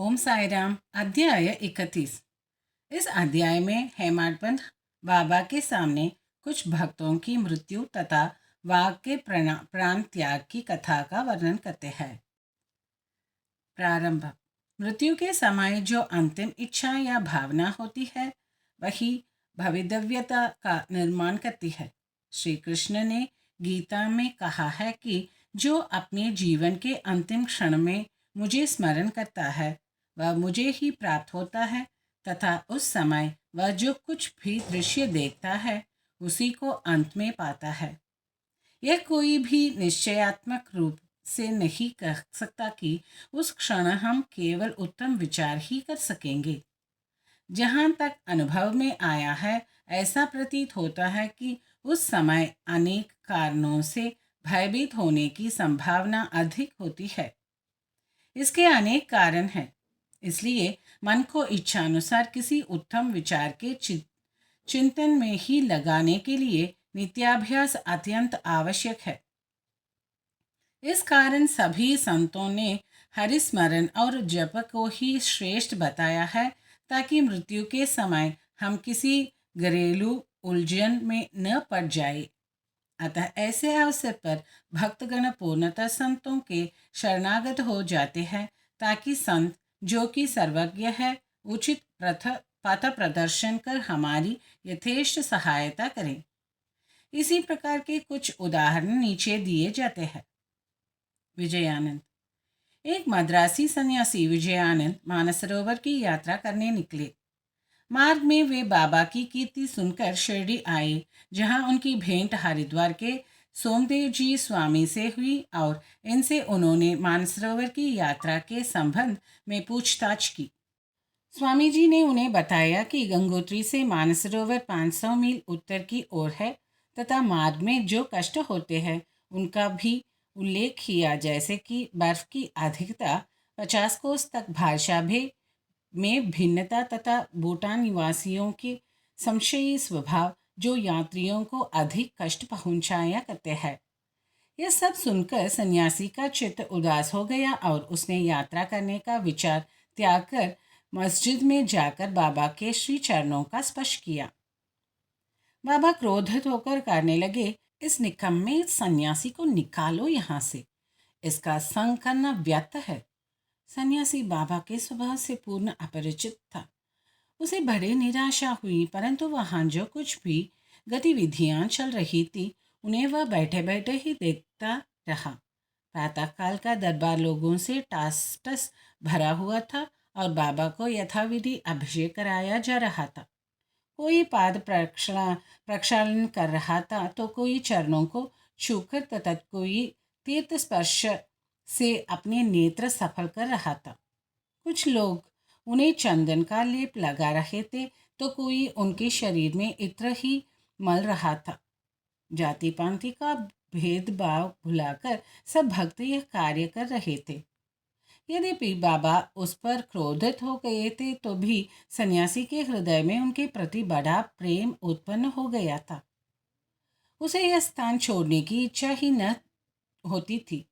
ओम साई राम। अध्याय 31। इस अध्याय में हेमाडपंत बाबा के सामने कुछ भक्तों की मृत्यु तथा वाघ के प्राण त्याग की कथा का वर्णन करते हैं। प्रारंभ। मृत्यु के समय जो अंतिम इच्छा या भावना होती है वही भवितव्यता का निर्माण करती है। श्री कृष्ण ने गीता में कहा है कि जो अपने जीवन के अंतिम क्षण में मुझे स्मरण करता है वह मुझे ही प्राप्त होता है तथा उस समय वह जो कुछ भी दृश्य देखता है उसी को अंत में पाता है। यह कोई भी निश्चयात्मक रूप से नहीं कह सकता कि उस क्षण हम केवल उत्तम विचार ही कर सकेंगे। जहाँ तक अनुभव में आया है ऐसा प्रतीत होता है कि उस समय अनेक कारणों से भयभीत होने की संभावना अधिक होती है। इसके अनेक कारण हैं, इसलिए मन को इच्छानुसार किसी उत्तम विचार के चिंतन में ही लगाने के लिए नित्याभ्यास अत्यंत आवश्यक है। इस कारण सभी संतों ने हरिस्मरण और जप को ही श्रेष्ठ बताया है ताकि मृत्यु के समय हम किसी घरेलू उलझन में न पड़ जाए। अतः ऐसे अवसर पर भक्तगण पूर्णतः संतों के शरणागत हो जाते हैं ताकि संत जो कि सर्वज्ञ है उचित पथ प्रदर्शन कर हमारी यथेष्ट सहायता करें। इसी प्रकार के कुछ उदाहरण नीचे दिए जाते हैं। विजयानंद। एक मद्रासी सन्यासी विजयानंद मानसरोवर की यात्रा करने निकले। मार्ग में वे बाबा की कीर्ति सुनकर शिरडी आए, जहां उनकी भेंट हरिद्वार के सोमदेव जी स्वामी से हुई और इनसे उन्होंने मानसरोवर की यात्रा के संबंध में पूछताछ की। स्वामी जी ने उन्हें बताया कि गंगोत्री से मानसरोवर 500 मील उत्तर की ओर है तथा मार्ग में जो कष्ट होते हैं उनका भी उल्लेख किया, जैसे कि बर्फ की अधिकता, 50 कोस तक भाषा भेद में भिन्नता तथा भूटान निवासियों के संशयी स्वभाव जो यात्रियों को अधिक कष्ट पहुंचाया करते हैं। यह सब सुनकर सन्यासी का चित्त उदास हो गया और उसने यात्रा करने का विचार त्याग कर मस्जिद में जाकर बाबा के श्री चरणों का स्पर्श किया। बाबा क्रोधित होकर कहने लगे, इस निकम्मे सन्यासी को निकालो यहाँ से, इसका संग करना व्यर्थ है। सन्यासी बाबा के स्वभाव से पूर्ण अपरिचित था। उसे बड़ी निराशा हुई, परंतु वहाँ जो कुछ भी गतिविधियाँ चल रही थी उन्हें वह बैठे बैठे ही देखता रहा। प्रातःकाल का दरबार लोगों से टासटस भरा हुआ था और बाबा को यथाविधि अभिषेक कराया जा रहा था। कोई पाद प्रक्षालन कर रहा था तो कोई चरणों को छूकर तथा कोई तीर्थ स्पर्श से अपने नेत्र सफल कर रहा था। कुछ लोग उन्हें चंदन का लेप लगा रहे थे तो कोई उनके शरीर में इत्र ही मल रहा था। जाति पांति का भेदभाव भुलाकर सब भक्त यह कार्य कर रहे थे। यद्यपि बाबा उस पर क्रोधित हो गए थे तो भी सन्यासी के हृदय में उनके प्रति बड़ा प्रेम उत्पन्न हो गया था। उसे यह स्थान छोड़ने की इच्छा ही न होती थी।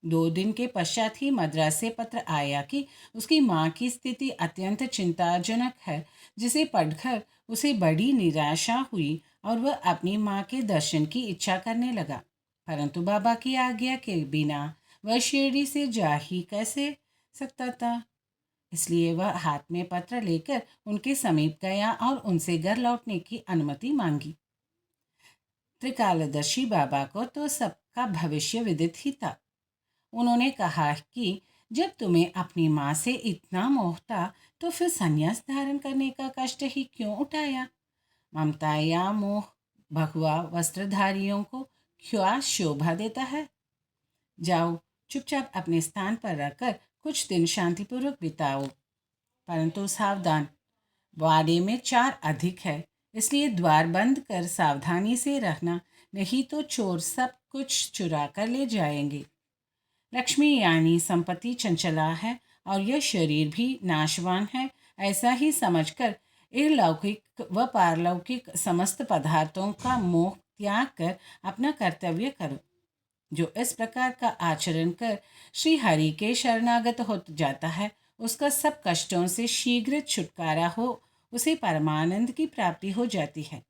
2 दिन के पश्चात ही मद्रास से पत्र आया कि उसकी माँ की स्थिति अत्यंत चिंताजनक है, जिसे पढ़कर उसे बड़ी निराशा हुई और वह अपनी माँ के दर्शन की इच्छा करने लगा। परंतु बाबा की आज्ञा के बिना वह शिरडी से जा ही कैसे सकता था। इसलिए वह हाथ में पत्र लेकर उनके समीप गया और उनसे घर लौटने की अनुमति मांगी। त्रिकालदर्शी बाबा को तो सबका भविष्य विदित ही था। उन्होंने कहा कि जब तुम्हें अपनी माँ से इतना मोह था तो फिर संन्यास धारण करने का कष्ट ही क्यों उठाया। ममता या मोह भगवा वस्त्रधारियों को क्या शोभा देता है। जाओ, चुपचाप अपने स्थान पर रखकर कुछ दिन शांतिपूर्वक बिताओ, परंतु सावधान, वाड़े में 4 अधिक है, इसलिए द्वार बंद कर सावधानी से रहना, नहीं तो चोर सब कुछ चुरा कर ले जाएंगे। लक्ष्मी यानी संपत्ति चंचला है और यह शरीर भी नाशवान है, ऐसा ही समझकर इहलौकिक व पारलौकिक समस्त पदार्थों का मोह त्याग कर अपना कर्तव्य करो। जो इस प्रकार का आचरण कर श्री हरि के शरणागत हो जाता है उसका सब कष्टों से शीघ्र छुटकारा हो, उसे परमानंद की प्राप्ति हो जाती है।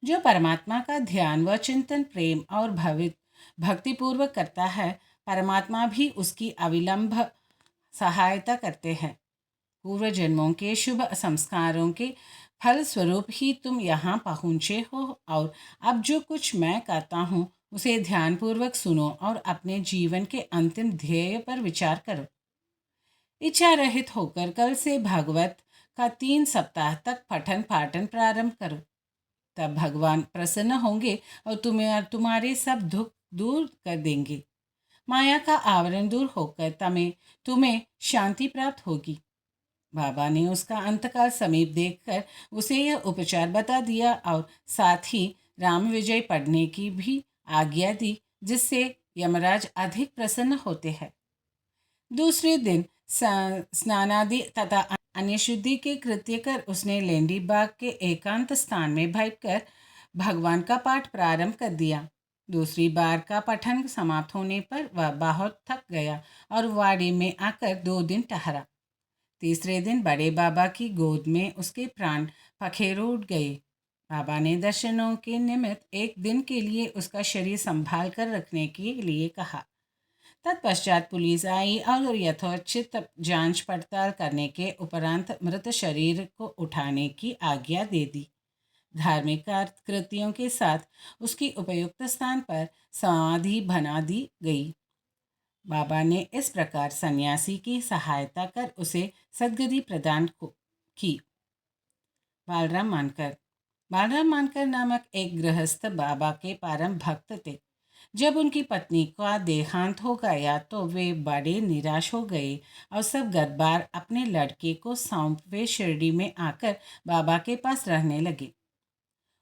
जो परमात्मा का ध्यान व चिंतन प्रेम और भक्तिपूर्वक करता है, परमात्मा भी उसकी अविलंब सहायता करते हैं। पूर्व जन्मों के शुभ संस्कारों के फल स्वरूप ही तुम यहाँ पहुँचे हो, और अब जो कुछ मैं कहता हूँ उसे ध्यानपूर्वक सुनो और अपने जीवन के अंतिम ध्येय पर विचार करो। इच्छा रहित होकर कल से भागवत का 3 सप्ताह तक पठन पाठन प्रारंभ करो। तब भगवान प्रसन्न होंगे और तुम्हारे सब दुख दूर कर देंगे। माया का आवरण दूर होकर तुम्हें शांति प्राप्त होगी। बाबा ने उसका अंतकाल समीप देखकर उसे यह उपचार बता दिया और साथ ही राम विजय पढ़ने की भी आज्ञा दी, जिससे यमराज अधिक प्रसन्न होते हैं। दूसरे दिन स्नानादि तथा अन्य शुद्धि के कृत्य कर उसने लेंडी बाग के एकांत स्थान में बैठकर भगवान का पाठ प्रारंभ कर दिया। दूसरी बार का पठन समाप्त होने पर वह बहुत थक गया और वाड़ी में आकर 2 दिन ठहरा। तीसरे दिन बड़े बाबा की गोद में उसके प्राण पखेरु उठ गए। बाबा ने दर्शनों के निमित्त एक दिन के लिए उसका शरीर संभाल कर रखने के लिए कहा। तत्पश्चात पुलिस आई और यथोचित जांच पड़ताल करने के उपरांत मृत शरीर को उठाने की आज्ञा दे दी। धार्मिक कृत्यों के साथ उसकी उपयुक्त स्थान पर समाधि बना दी गई। बाबा ने इस प्रकार सन्यासी की सहायता कर उसे सद्गति प्रदान की। बालराम मानकर नामक एक गृहस्थ बाबा के परम भक्त थे। जब उनकी पत्नी का देहांत हो गया तो वे बड़े निराश हो गए और सब घर बार अपने लड़के को सौंपे शिरडी में आकर बाबा के पास रहने लगे।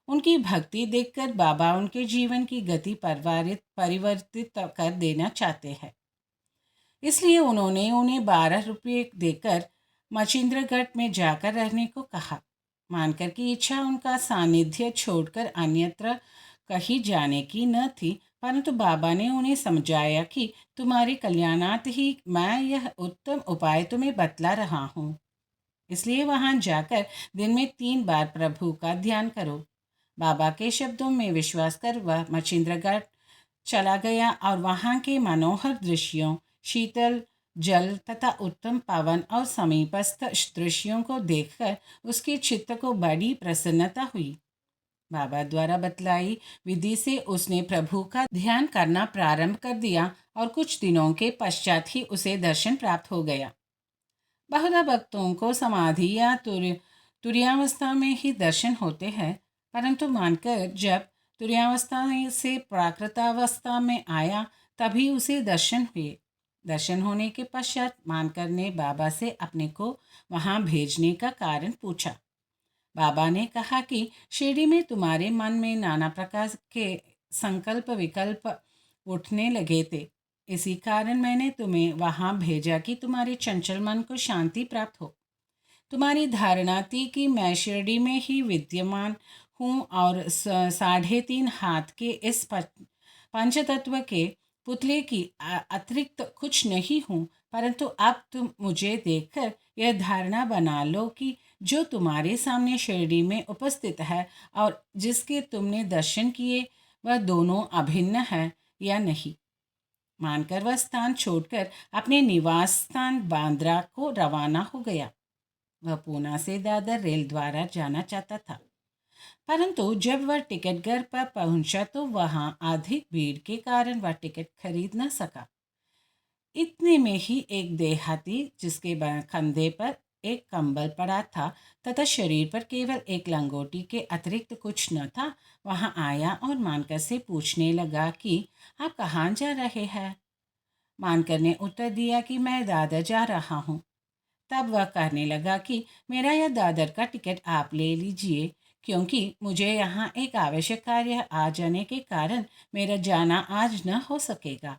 उनकी भक्ति देखकर बाबा उनके जीवन की गति परिवर्तित कर देना चाहते हैं। इसलिए उन्होंने उन्हें 12 रुपये देकर मचिंद्रगढ़ में जाकर रहने को कहा। मानकर की इच्छा उनका सानिध्य छोड़कर अन्यत्र कहीं जाने की न थी, परंतु बाबा ने उन्हें समझाया कि तुम्हारे कल्याणार्थ ही मैं यह उत्तम उपाय तुम्हें बतला रहा हूँ। इसलिए वहाँ जाकर दिन में 3 बार प्रभु का ध्यान करो। बाबा के शब्दों में विश्वास कर वह मचिंद्रगढ़ चला गया और वहाँ के मनोहर दृश्यों, शीतल जल तथा उत्तम पवन और समीपस्थ दृश्यों को देखकर उसके चित्त को बड़ी प्रसन्नता हुई। बाबा द्वारा बतलाई विधि से उसने प्रभु का ध्यान करना प्रारंभ कर दिया और कुछ दिनों के पश्चात ही उसे दर्शन प्राप्त हो गया। बहुधा भक्तों को समाधि या तुर्यावस्था में ही दर्शन होते हैं, परंतु मानकर जब तुर्यावस्था से प्राकृतावस्था में आया तभी उसे दर्शन हुए। दर्शन होने के पश्चात मानकर ने बाबा से अपने को वहाँ भेजने का कारण पूछा। बाबा ने कहा कि शिरडी में तुम्हारे मन में नाना प्रकार के संकल्प विकल्प उठने लगे थे। इसी कारण मैंने तुम्हें वहाँ भेजा कि तुम्हारे चंचल मन को शांति प्राप्त हो। तुम्हारी धारणा थी कि मैं शिरडी में ही विद्यमान हूँ और 3.5 हाथ के इस पंचतत्व के पुतले की अतिरिक्त कुछ नहीं हूँ, परंतु अब तुम मुझे देखकर यह धारणा बना लो कि जो तुम्हारे सामने शिरडी में उपस्थित है और जिसके तुमने दर्शन किए वह दोनों अभिन्न है या नहीं। मानकर वह स्थान छोड़कर अपने निवास स्थान बांद्रा को रवाना हो गया। वह पूना से दादर रेल द्वारा जाना चाहता था, परंतु जब वह टिकट घर पर पहुंचा तो वहां अधिक भीड़ के कारण वह टिकट खरीद न सका। इतने में ही एक देहाती, जिसके कंधे पर एक कंबल पड़ा था तथा शरीर पर केवल एक लंगोटी के अतिरिक्त कुछ न था, वहां आया और मानकर से पूछने लगा कि आप कहाँ जा रहे हैं। मानकर ने उत्तर दिया कि मैं दादर जा रहा हूँ। तब वह कहने लगा कि मेरा यह दादर का टिकट आप ले लीजिए, क्योंकि मुझे यहाँ एक आवश्यक कार्य आ जाने के कारण मेरा जाना आज न हो सकेगा।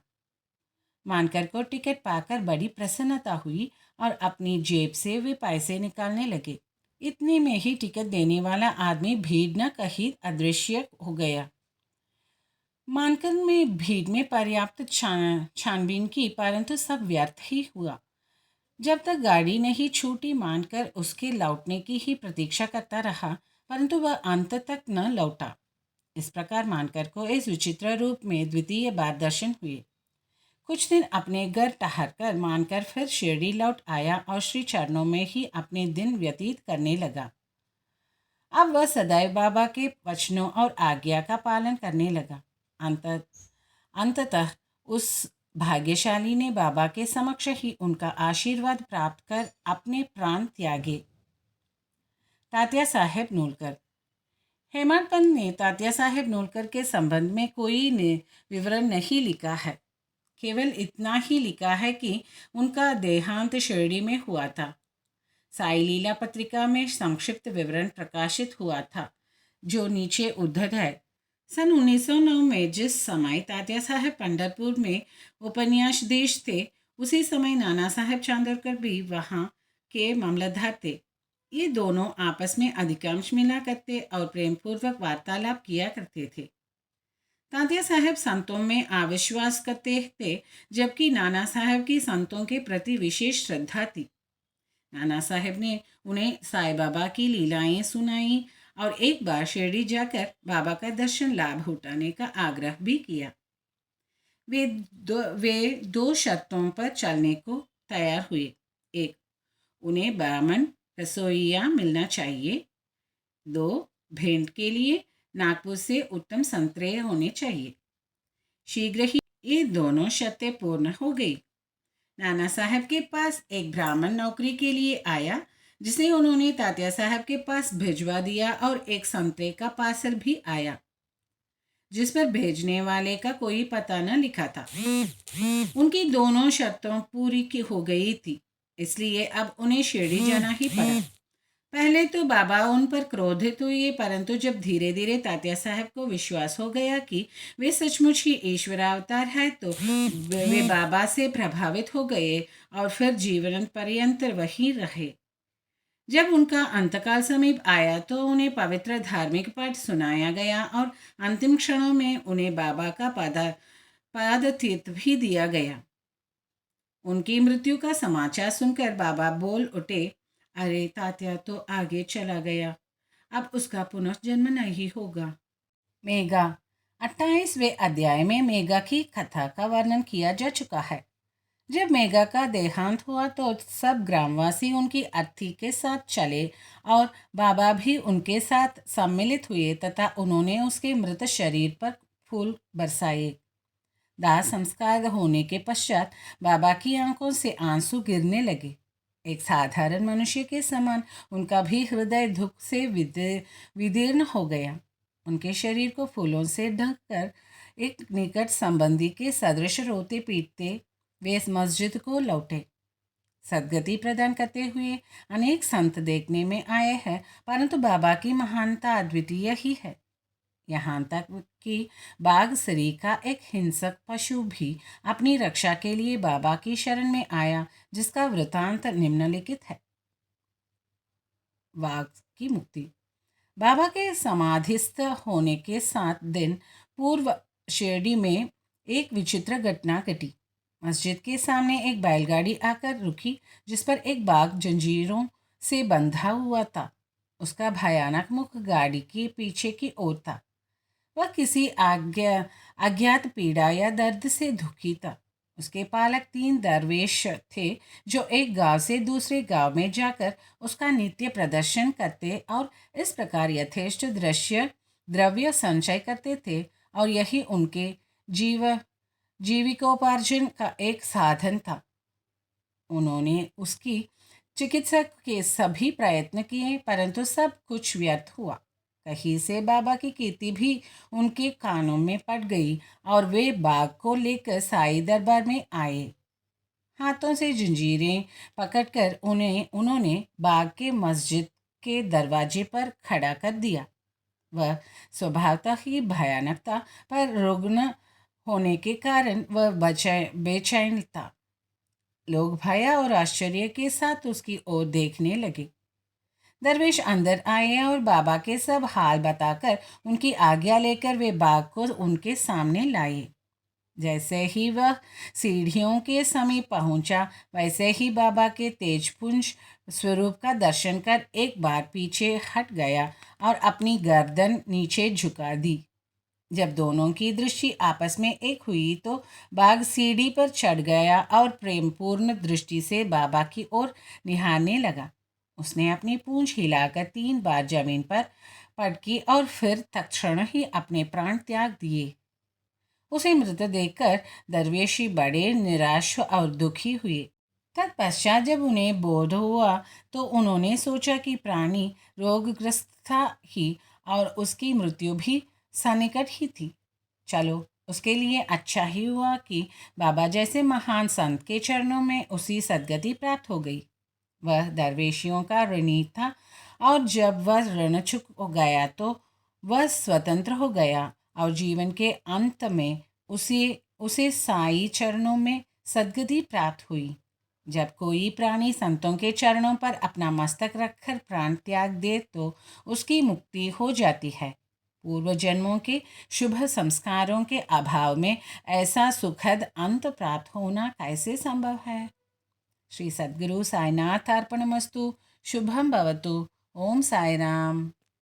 मानकर को टिकट पाकर बड़ी प्रसन्नता हुई और अपनी जेब से वे पैसे निकालने लगे। इतने में ही टिकट देने वाला आदमी भीड़ न कहीं अदृश्य हो गया। मानकर में भीड़ में पर्याप्त छानबीन की, परंतु सब व्यर्थ ही हुआ। जब तक गाड़ी नहीं छूटी मानकर उसके लौटने की ही प्रतीक्षा करता रहा, परंतु वह अंत तक न लौटा। इस प्रकार मानकर को इस विचित्र रूप में द्वितीय बार दर्शन हुए। कुछ दिन अपने घर ठहरकर मानकर फिर शिरडी लौट आया और श्री चरणों में ही अपने दिन व्यतीत करने लगा। अब वह सदैव बाबा के वचनों और आज्ञा का पालन करने लगा। अंततः उस भाग्यशाली ने बाबा के समक्ष ही उनका आशीर्वाद प्राप्त कर अपने प्राण त्यागे। तात्या साहेब नूलकर। हेमंत पंत ने तात्या साहेब नूलकर के संबंध में कोई विवरण नहीं लिखा है। केवल इतना ही लिखा है कि उनका देहांत शिरडी में हुआ था। साई लीला पत्रिका में संक्षिप्त विवरण प्रकाशित हुआ था, जो नीचे उद्धृत है। सन 1909 में जिस समय तात्या साहेब पंढरपुर में उपन्यासधीश थे, उसी समय नाना साहेब चांदोरकर भी वहाँ के मामलतदार थे। ये दोनों आपस में अधिकांश मिला करते और प्रेमपूर्वक वार्तालाप किया करते थे। तात्या साहेब संतों में अविश्वास करते थे, जबकि नाना साहेब की संतों के प्रति विशेष श्रद्धा थी। नाना साहेब ने उन्हें साईं बाबा की लीलाएं सुनाई और एक बार शिरडी जाकर बाबा का दर्शन लाभ उठाने का आग्रह भी किया। वे दो शर्तों पर चलने को तैयार हुए। एक, उन्हें ब्राह्मण रसोइया मिलना चाहिए। 2, भेंट के लिए नागपुर से उत्तम संतरे होने चाहिए। शीघ्र ही ये दोनों शर्तें पूर्ण हो गई। नाना साहब के पास एक ब्राह्मण नौकरी के लिए आया, जिसे उन्होंने तात्या साहब के पास भिजवा दिया, और एक संतरे का पार्सल भी आया, जिस पर भेजने वाले का कोई पता न लिखा था। उनकी दोनों शर्तों पूरी की हो गई थी, इसलिए अब उन्हें शिरडी जाना ही पड़ा। पहले तो बाबा उन पर क्रोधित हुए, परंतु जब धीरे धीरे तात्या साहब को विश्वास हो गया कि वे सचमुच ही ईश्वरावतार है, तो वे बाबा से प्रभावित हो गए और फिर जीवन पर्यंत वहीं रहे। जब उनका अंतकाल समीप आया तो उन्हें पवित्र धार्मिक पाठ सुनाया गया और अंतिम क्षणों में उन्हें बाबा का पाद तीर्थ भी दिया गया। उनकी मृत्यु का समाचार सुनकर बाबा बोल उठे, अरे तात्या तो आगे चला गया, अब उसका पुनर्जन्म नहीं होगा। मेघा। 28वें अध्याय में मेघा की कथा का वर्णन किया जा चुका है। जब मेघा का देहांत हुआ तो सब ग्रामवासी उनकी अर्थी के साथ चले और बाबा भी उनके साथ सम्मिलित हुए तथा उन्होंने उसके मृत शरीर पर फूल बरसाए। दाह संस्कार होने के पश्चात बाबा की आंखों से आंसू गिरने लगे। एक साधारण मनुष्य के समान उनका भी हृदय दुख से विदीर्ण हो गया। उनके शरीर को फूलों से ढककर एक निकट संबंधी के सदृश रोते पीटते वे इस मस्जिद को लौटे। सदगति प्रदान करते हुए अनेक संत देखने में आए हैं, परंतु बाबा की महानता अद्वितीय ही है। यहाँ तक कि बाघ सरी का एक हिंसक पशु भी अपनी रक्षा के लिए बाबा की शरण में आया, जिसका वृतांत निम्नलिखित है। बाघ की मुक्ति। बाबा के समाधिस्थ होने के 7 दिन पूर्व शिरडी में एक विचित्र घटना घटी। मस्जिद के सामने एक बैलगाड़ी आकर रुकी, जिस पर एक बाघ जंजीरों से बंधा हुआ था। उसका भयानक मुख गाड़ी के पीछे की ओर था। वह किसी अज्ञात पीड़ा या दर्द से दुखी था। उसके पालक 3 दरवेश थे, जो एक गांव से दूसरे गांव में जाकर उसका नित्य प्रदर्शन करते और इस प्रकार यथेष्ट द्रव्य संचय करते थे, और यही उनके जीविकोपार्जन का एक साधन था। उन्होंने उसकी चिकित्सा के सभी प्रयत्न किए, परंतु सब कुछ व्यर्थ हुआ। कहीं से बाबा की कीर्ति भी उनके कानों में पड़ गई और वे बाघ को लेकर साई दरबार में आए। हाथों से जंजीरें पकड़कर उन्होंने बाघ के मस्जिद के दरवाजे पर खड़ा कर दिया। वह स्वभावतः ही भयानक था, पर रुग्ण होने के कारण वह बेचैन था। लोग भय और आश्चर्य के साथ उसकी ओर देखने लगे। दरवेश अंदर आए और बाबा के सब हाल बताकर उनकी आज्ञा लेकर वे बाघ को उनके सामने लाए। जैसे ही वह सीढ़ियों के समीप पहुंचा, वैसे ही बाबा के तेजपुंज स्वरूप का दर्शन कर एक बार पीछे हट गया और अपनी गर्दन नीचे झुका दी। जब दोनों की दृष्टि आपस में एक हुई तो बाघ सीढ़ी पर चढ़ गया और प्रेमपूर्ण दृष्टि से बाबा की ओर निहारने लगा। उसने अपनी पूंछ हिलाकर 3 बार जमीन पर पटकी और फिर तत्क्षण ही अपने प्राण त्याग दिए। उसे मृत देखकर दरवेशी बड़े निराश और दुखी हुए। तत्पश्चात जब उन्हें बोध हुआ तो उन्होंने सोचा कि प्राणी रोगग्रस्त था ही और उसकी मृत्यु भी सन्निकट ही थी। चलो, उसके लिए अच्छा ही हुआ कि बाबा जैसे महान संत के चरणों में उसी सद्गति प्राप्त हो गई। वह दरवेशियों का ऋणी था और जब वह ऋण चुक गया तो वह स्वतंत्र हो गया और जीवन के अंत में उसे उसे साई चरणों में सद्गति प्राप्त हुई। जब कोई प्राणी संतों के चरणों पर अपना मस्तक रखकर प्राण त्याग दे तो उसकी मुक्ति हो जाती है। पूर्व जन्मों के शुभ संस्कारों के अभाव में ऐसा सुखद अंत प्राप्त होना कैसे संभव है। श्री सद्गुरु साईनाथ अर्पणमस्तु। शुभम भवतु। ओम साई राम।